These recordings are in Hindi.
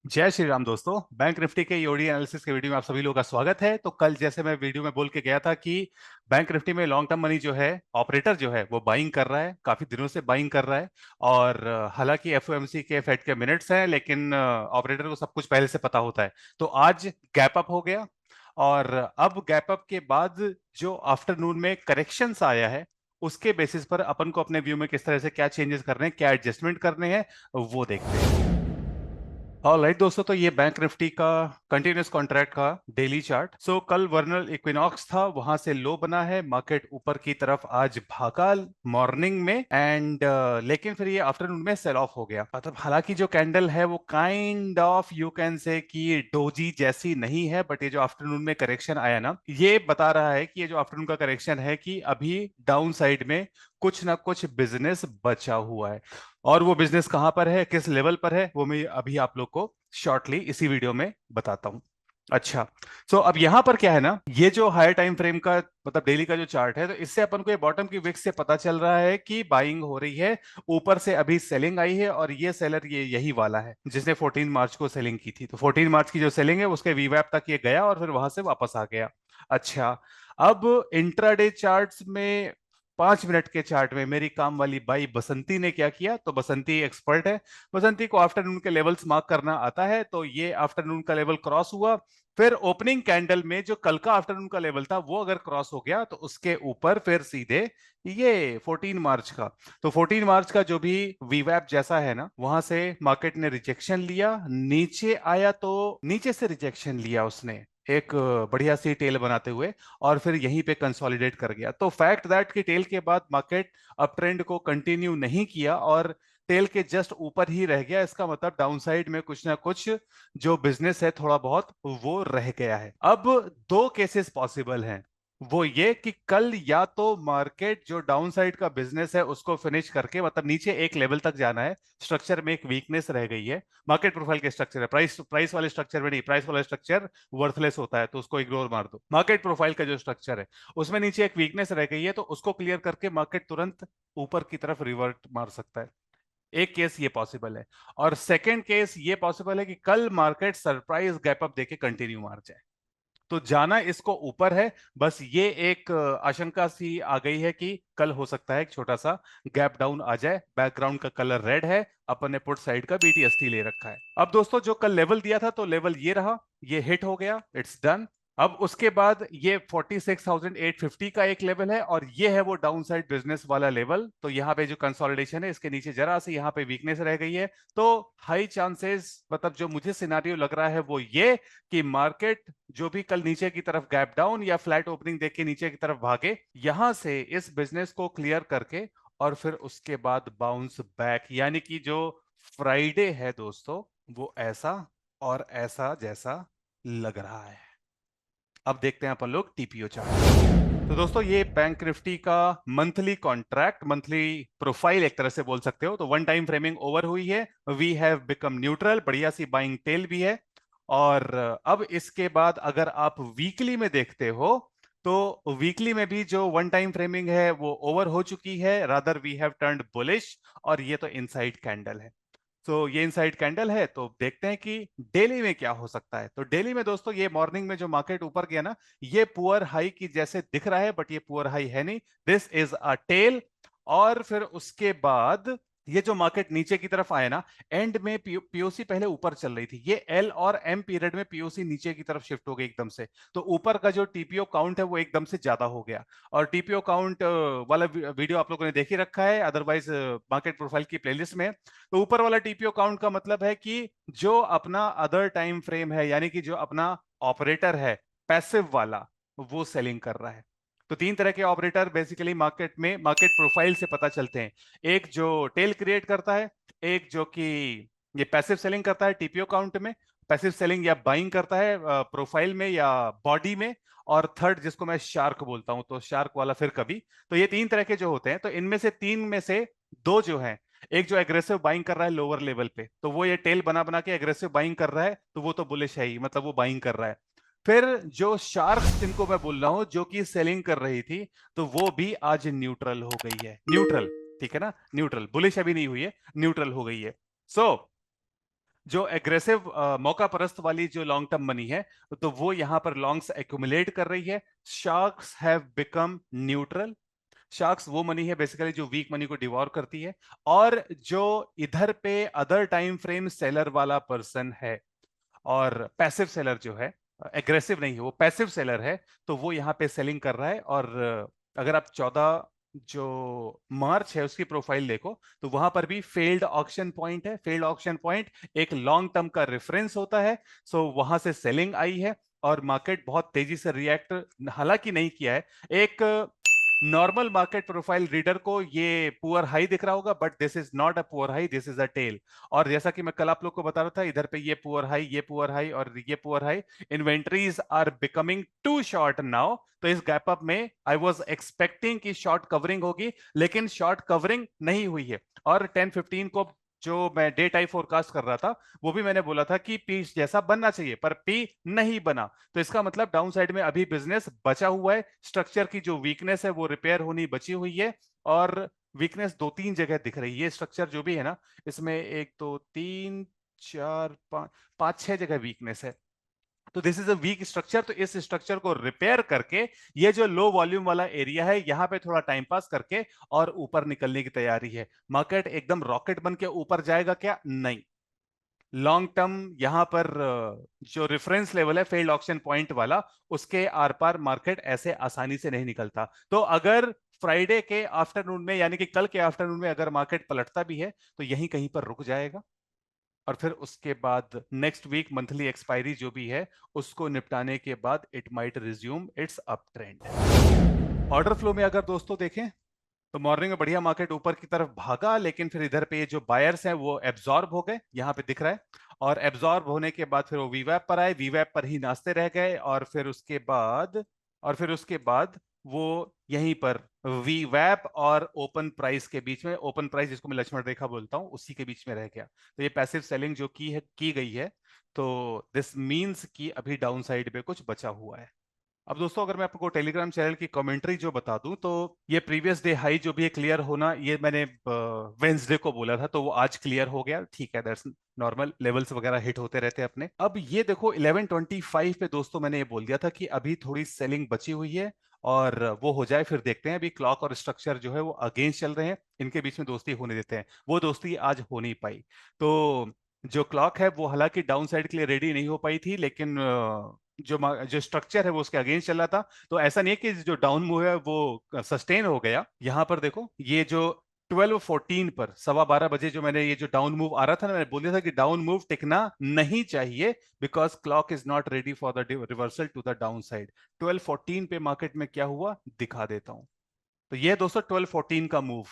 जय श्री राम दोस्तों। बैंक निफ्टी के ईओडी एनालिसिस के वीडियो में आप सभी लोगों का स्वागत है। तो कल जैसे मैं वीडियो में बोल के गया था कि बैंक निफ्टी में लॉन्ग टर्म मनी जो है, ऑपरेटर जो है वो बाइंग कर रहा है, काफी दिनों से बाइंग कर रहा है। और हालांकि एफओएमसी के फेड के मिनट्स हैं, लेकिन ऑपरेटर को सब कुछ पहले से पता होता है। तो आज गैप अप हो गया और अब गैप अप के बाद जो आफ्टरनून में करेक्शंस आया है, उसके बेसिस पर अपन को अपने व्यू में किस तरह से क्या चेंजेस करने हैं, क्या एडजस्टमेंट करने हैं, वो देखते हैं। ऑलराइट दोस्तों, तो ये बैंक निफ्टी का कंटिन्यूस कॉन्ट्रैक्ट का डेली चार्ट। कल वर्नल इक्विनॉक्स था, वहां से लो बना है, मार्केट ऊपर की तरफ आज भागा मॉर्निंग में एंड लेकिन फिर ये आफ्टरनून में सेल ऑफ हो गया। मतलब हालांकि जो कैंडल है वो kind of you can say कि डोजी जैसी नहीं है, बट ये जो आफ्टरनून में करेक्शन आया ना, ये बता रहा है कि ये जो आफ्टरनून का करेक्शन है कि अभी डाउन साइड में कुछ ना कुछ बिजनेस बचा हुआ है। और वो बिजनेस कहां पर है, किस लेवल पर है, वो मैं अभी आप लोग को शॉर्टली इसी वीडियो में बताता हूं। अच्छा, अब यहां पर क्या है ना, ये जो हायर टाइम फ्रेम का मतलब डेली का जो चार्ट है, तो इससे अपन को ये बॉटम की विक्स से पता चल रहा है कि बाइंग हो रही है। ऊपर से अभी सेलिंग आई है और ये सेलर ये यही वाला है जिसने 14 मार्च को सेलिंग की थी। तो 14 मार्च की जो सेलिंग है उसके वीवैप तक ये गया और फिर वहां से वापस आ गया। अच्छा, अब इंट्राडे चार्ट्स में 5 मिनट के चार्ट में मेरी काम वाली बाई बसंती ने क्या किया, तो बसंती एक्सपर्ट है, बसंती को आफ्टरनून के लेवल्स मार्क करना आता है। तो ये आफ्टरनून का लेवल क्रॉस हुआ, फिर ओपनिंग कैंडल में जो कल का आफ्टरनून का लेवल था वो अगर क्रॉस हो गया तो उसके ऊपर फिर सीधे ये 14 मार्च का, तो 14 मार्च का जो भी वीवैप जैसा है ना, वहां से मार्केट ने रिजेक्शन लिया, नीचे आया तो नीचे से रिजेक्शन लिया उसने एक बढ़िया सी टेल बनाते हुए, और फिर यहीं पे कंसोलिडेट कर गया। तो फैक्ट दैट कि टेल के बाद मार्केट अप ट्रेंड को कंटिन्यू नहीं किया और टेल के जस्ट ऊपर ही रह गया, इसका मतलब डाउनसाइड में कुछ ना कुछ जो बिजनेस है थोड़ा बहुत वो रह गया है। अब दो केसेस पॉसिबल हैं, वो ये कि कल या तो मार्केट जो डाउनसाइड का बिजनेस है उसको फिनिश करके मतलब नीचे एक लेवल तक जाना है, स्ट्रक्चर में एक वीकनेस रह गई है, मार्केट प्रोफाइल के स्ट्रक्चर है, प्राइस प्राइस वाले स्ट्रक्चर में नहीं, प्राइस वाला स्ट्रक्चर वर्थलेस होता है तो उसको इग्नोर मार दो। मार्केट प्रोफाइल का जो स्ट्रक्चर है उसमें नीचे एक वीकनेस रह गई है, तो उसको क्लियर करके मार्केट तुरंत ऊपर की तरफ रिवर्ट मार सकता है। एक केस ये पॉसिबल है। और सेकंड केस ये पॉसिबल है कि कल मार्केट सरप्राइज गैप अप देके कंटिन्यू मार जाए, तो जाना इसको ऊपर है। बस ये एक आशंका सी आ गई है कि कल हो सकता है एक छोटा सा गैप डाउन आ जाए। बैकग्राउंड का कलर रेड है, अपन ने पुट साइड का बीटीएसटी ले रखा है। अब दोस्तों जो कल लेवल दिया था तो लेवल ये रहा, ये हिट हो गया, इट्स डन। अब उसके बाद ये 46,850 का एक लेवल है और ये है वो डाउन साइड बिजनेस वाला लेवल। तो यहाँ पे जो कंसोलिडेशन है इसके नीचे जरा से यहाँ पे वीकनेस रह गई है। तो हाई चांसेस, मतलब जो मुझे सिनारियो लग रहा है वो ये कि मार्केट जो भी कल नीचे की तरफ गैप डाउन या फ्लैट ओपनिंग देख के नीचे की तरफ भागे, यहां से इस बिजनेस को क्लियर करके और फिर उसके बाद बाउंस बैक, यानी कि जो फ्राइडे है दोस्तों वो ऐसा और ऐसा जैसा लग रहा है। अब देखते हैं अपन लोग टीपीओ चार्ट। तो दोस्तों ये बैंक निफ्टी का मंथली कॉन्ट्रैक्ट, मंथली प्रोफाइल एक तरह से बोल सकते हो। तो वन टाइम फ्रेमिंग ओवर हुई है, वी हैव बिकम न्यूट्रल, बढ़िया सी बाइंग टेल भी है। और अब इसके बाद अगर आप वीकली में देखते हो तो वीकली में भी जो वन टाइम फ्रेमिंग है वो ओवर हो चुकी है, rather we have turned bullish, और ये तो इनसाइड कैंडल है। तो ये इनसाइड कैंडल है, तो देखते हैं कि डेली में क्या हो सकता है। तो डेली में दोस्तों ये मॉर्निंग में जो मार्केट ऊपर गया ना, ये पुअर हाई की जैसे दिख रहा है, बट ये पुअर हाई है नहीं, दिस इज अ टेल। और फिर उसके बाद ये जो मार्केट नीचे की तरफ आया ना, एंड में पीओसी पहले ऊपर चल रही थी, ये एल और एम पीरियड में पीओसी नीचे की तरफ शिफ्ट हो गई एकदम से। तो ऊपर का जो टीपीओ काउंट है वो एकदम से ज्यादा हो गया। और टीपीओ काउंट वाला वीडियो आप लोगों ने देख ही रखा है, अदरवाइज मार्केट प्रोफाइल की प्लेलिस्ट में। तो ऊपर वाला टीपीओ काउंट का मतलब है कि जो अपना अदर टाइम फ्रेम है, यानी कि जो अपना ऑपरेटर है पैसिव वाला, वो सेलिंग कर रहा है। तो तीन तरह के ऑपरेटर बेसिकली मार्केट में मार्केट प्रोफाइल से पता चलते हैं। एक जो टेल क्रिएट करता है, एक जो कि ये पैसिव सेलिंग करता है टीपीओ काउंट में, पैसिव सेलिंग या बाइंग करता है प्रोफाइल में या बॉडी में, और थर्ड जिसको मैं शार्क बोलता हूं, तो शार्क वाला फिर कभी। तो ये तीन तरह के जो होते हैं, तो इनमें से तीन में से दो जो है, एक जो एग्रेसिव बाइंग कर रहा है लोअर लेवल पे, तो वो ये टेल बना बना के एग्रेसिव बाइंग कर रहा है, तो वो तो बुलिश है ही, मतलब वो बाइंग कर रहा है। फिर जो शार्क जिनको मैं बोल रहा हूं जो कि सेलिंग कर रही थी, तो वो भी आज न्यूट्रल हो गई है, न्यूट्रल, ठीक है ना, न्यूट्रल, बुलिश अभी नहीं हुई है, न्यूट्रल हो गई है। सो जो एग्रेसिव मौका परस्त वाली जो लॉन्ग टर्म मनी है, तो वो यहां पर लॉन्ग्स एक्यूमुलेट कर रही है। Sharks have become neutral. Sharks वो मनी है बेसिकली जो वीक मनी को डिवॉर करती है, और जो इधर पे अदर टाइम फ्रेम सेलर वाला पर्सन है, और पैसिव सेलर जो है, एग्रेसिव नहीं है, वो पैसिव सेलर है, तो वो यहाँ पे सेलिंग कर रहा है। और अगर आप 14 जो मार्च है उसकी प्रोफाइल देखो, तो वहां पर भी फेल्ड ऑक्शन पॉइंट है। फेल्ड ऑक्शन पॉइंट एक लॉन्ग टर्म का रेफरेंस होता है। सो वहां से सेलिंग आई है, और मार्केट बहुत तेजी से रिएक्ट हालांकि नहीं किया है। एक नॉर्मल मार्केट प्रोफाइल रीडर को ये पुअर हाई दिख रहा होगा, but this is not a poor high, this is a tail. और जैसा कि मैं कल आप लोग को बता रहा था, इधर पे ये पुअर हाई, ये पुअर हाई और ये poor high, inventories are becoming too short now. तो इस गैप अप में आई वाज एक्सपेक्टिंग कि शॉर्ट कवरिंग होगी, लेकिन शॉर्ट कवरिंग नहीं हुई है। और 10-15 को जो मैं डे टाइम फोरकास्ट कर रहा था, वो भी मैंने बोला था कि पी जैसा बनना चाहिए, पर पी नहीं बना। तो इसका मतलब डाउन साइड में अभी बिजनेस बचा हुआ है। स्ट्रक्चर की जो वीकनेस है वो रिपेयर होनी बची हुई है, और वीकनेस 2-3 जगह दिख रही है। स्ट्रक्चर जो भी है ना, इसमें 1 2 3 4 5 5 6 जगह वीकनेस है। तो this is a weak structure. तो इस स्ट्रक्चर को रिपेयर करके ये जो लो वॉल्यूम वाला एरिया है, यहां पे थोड़ा टाइम पास करके और ऊपर निकलने की तैयारी है। मार्केट एकदम रॉकेट बन के ऊपर जाएगा क्या? नहीं। लॉन्ग टर्म यहां पर जो रेफरेंस लेवल है फेल्ड ऑक्शन पॉइंट वाला, उसके आर पार मार्केट ऐसे आसानी से नहीं निकलता। तो अगर फ्राइडे के आफ्टरनून में, यानी कि कल के आफ्टरनून में अगर मार्केट पलटता भी है, तो यहीं कहीं पर रुक जाएगा। और फिर उसके बाद नेक्स्ट वीक मंथली एक्सपायरी जो भी है, उसको निपटाने के बाद it might resume it's up trend. Order flow में अगर दोस्तों देखें, तो मॉर्निंग में बढ़िया मार्केट ऊपर की तरफ भागा, लेकिन फिर इधर पे ये जो बायर्स हैं वो एब्जॉर्ब हो गए, यहां पे दिख रहा है। और एब्जॉर्ब होने के बाद फिर वो वीवैप पर आए, वीवैप पर ही नाचते रह गए। और फिर उसके बाद वो यहीं पर वीवैप और ओपन प्राइस के बीच में, ओपन प्राइस जिसको मैं लक्ष्मण रेखा बोलता हूं, उसी के बीच में रह गया। तो ये पैसिव सेलिंग जो की गई है, तो दिस मीन्स कि अभी डाउन साइड पे कुछ बचा हुआ है। अब दोस्तों, अगर मैं आपको टेलीग्राम चैनल की कमेंट्री जो बता दूं, तो ये प्रीवियस डे हाई जो भी है क्लियर होना, ये मैंने वेंसडे को बोला था, तो वो आज क्लियर हो गया। ठीक है, दैट्स नॉर्मल, लेवल्स वगैरह हिट होते रहते हैं अपने। अब ये देखो 11:25 पे दोस्तों मैंने ये बोल दिया था कि अभी थोड़ी सेलिंग बची हुई है, और वो हो जाए फिर देखते हैं। अभी क्लॉक और स्ट्रक्चर जो है वो अगेंस्ट चल रहे हैं, इनके बीच में दोस्ती होने देते हैं। वो दोस्ती आज हो नहीं पाई। तो जो क्लॉक है वो हालांकि डाउन साइड के लिए रेडी नहीं हो पाई थी, लेकिन जो स्ट्रक्चर है वो उसके अगेंस्ट चल रहा था। तो ऐसा नहीं है कि जो डाउन मूव है वो सस्टेन हो गया। यहां पर देखो, ये जो 12:14 पर 12:15 बजे जो मैंने ये जो डाउन मूव आ रहा था ना, मैंने बोल दिया था कि डाउन मूव टिकना नहीं चाहिए, because clock is not ready for the reversal to the down side. 12:14 पे मार्केट में क्या हुआ दिखा देता हूं। तो ये दोस्तों 12:14 का मूव,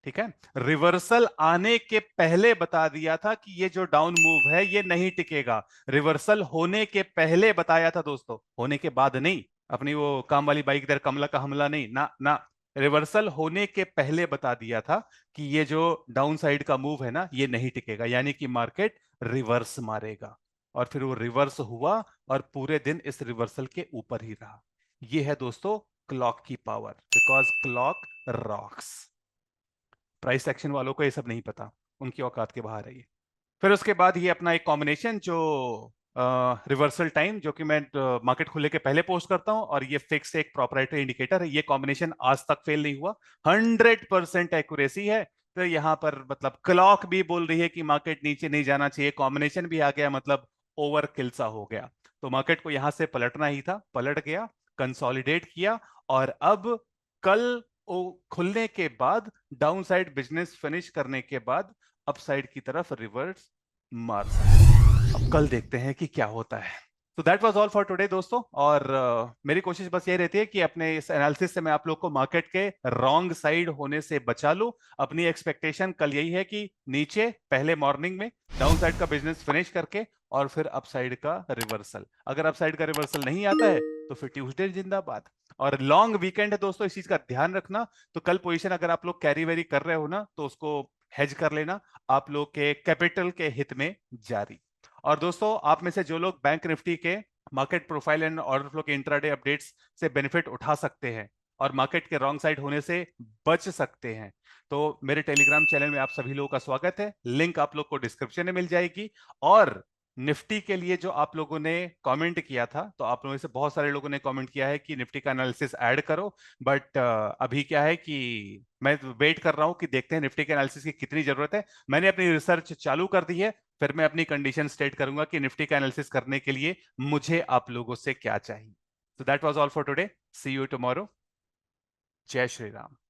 ठीक है। रिवर्सल आने के पहले बता दिया था कि ये जो डाउन मूव है ये नहीं टिकेगा। रिवर्सल होने के पहले बताया था दोस्तों, होने के बाद नहीं। अपनी वो काम वाली बाइक इधर कमला का हमला नहीं ना ना। रिवर्सल होने के पहले बता दिया था कि ये जो डाउन साइड का मूव है ना, ये नहीं टिकेगा, यानी कि मार्केट रिवर्स मारेगा। और फिर वो रिवर्स हुआ, और पूरे दिन इस रिवर्सल के ऊपर ही रहा। ये है दोस्तों क्लॉक की power, because clock rocks. Price action वालों को ये सब नहीं पता, उनकी औकात के बाहर है ये। फिर उसके बाद ये अपना एक कॉम्बिनेशन जो रिवर्सल टाइम, जो कि मैं मार्केट खुले के पहले पोस्ट करता हूं, और ये फिक्स एक प्रोप्राइटरी इंडिकेटर है। ये कॉम्बिनेशन आज तक फेल नहीं हुआ, 100% एक्यूरेसी है। तो यहां पर मतलब क्लॉक भी बोल रही है कि मार्केट नीचे नहीं जाना चाहिए, कॉम्बिनेशन भी आ गया, मतलब ओवर किल सा हो गया। तो मार्केट को यहां से पलटना ही था, पलट गया, कंसोलिडेट किया। और अब कल खुलने के बाद, डाउन साइड बिजनेस फिनिश करने के बाद, अपसाइड की तरफ रिवर्स मार सकते हैं। अब कल देखते हैं कि क्या होता है। तो that was all for today दोस्तों। और मेरी कोशिश बस ये रहती है कि अपने इस एनालिसिस से मैं आप लोग को मार्केट के रॉन्ग साइड होने से बचा लूं। अपनी एक्सपेक्टेशन कल यही है कि नीचे पहले मॉर्निंग में डाउन साइड का बिजनेस फिनिश करके, और फिर अपसाइड का रिवर्सल। अगर अपसाइड का रिवर्सल नहीं आता है, तो फिर ट्यूसडे जिंदाबाद। और लॉन्ग वीकेंड है दोस्तों, इस चीज का ध्यान रखना। तो कल पोजीशन अगर आप लोग कैरी वेरी कर रहे हो ना, तो उसको हेज कर लेना, आप लोग के कैपिटल के हित में जारी। और दोस्तों, आप में से जो लोग बैंक निफ्टी के market profile and order flow के इंट्राडे अपडेट्स से बेनिफिट उठा सकते हैं, और मार्केट के रॉन्ग साइड होने से बच सकते हैं। तो मेरे टेलीग्राम चैनल में आप सभी लोगों का स्वागत है, लिंक आप लोग को डिस्क्रिप्शन में मिल जाएगी। और निफ्टी के लिए जो आप लोगों ने कमेंट किया था, तो आप लोगों में से बहुत सारे लोगों ने कमेंट किया है कि निफ्टी का एनालिसिस ऐड करो, बट अभी क्या है कि मैं वेट कर रहा हूं कि देखते हैं निफ्टी के एनालिसिस की कितनी जरूरत है। मैंने अपनी रिसर्च चालू कर दी है, फिर मैं अपनी कंडीशन स्टेट करूंगा कि निफ्टी का एनालिसिस करने के लिए मुझे आप लोगों से क्या चाहिए। तो that was all for today. See you tomorrow. जय श्री राम।